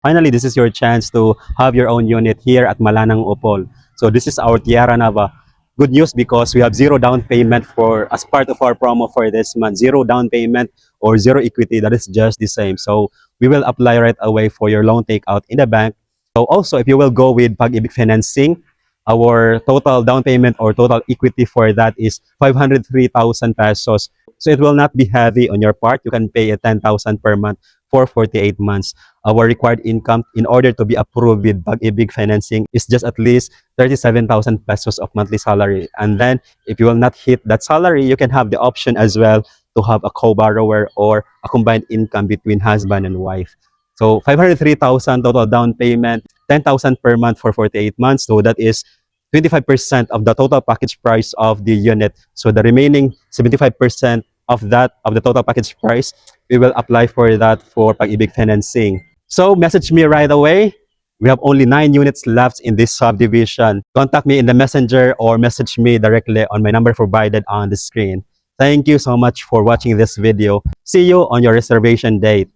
Finally, this is your chance to have your own unit here at Malanang Opol. So this is our Tierra Nava. Good news because we have zero down payment for as part of our promo for this month. Zero down payment or zero equity, that is just the same. So we will apply right away for your loan takeout in the bank. So also, if you will go with Pag-ibig Financing, our total down payment or total equity for that is 503,000 pesos. So it will not be heavy on your part. You can pay a 10,000 per month for 48 months. Our required income in order to be approved with Pag-ibig Financing is just at least 37,000 pesos of monthly salary. And then if you will not hit that salary, you can have the option as well to have a co-borrower or a combined income between husband and wife. So 503,000 total down payment, 10,000 per month for 48 months. So that is 25% of the total package price of the unit. So the remaining 75% of that, of the total package price, we will apply for that for Pag-ibig Financing. So message me right away. We have only 9 units left in this subdivision. Contact me in the messenger or message me directly on my number provided on the screen. Thank you so much for watching this video. See you on your reservation date.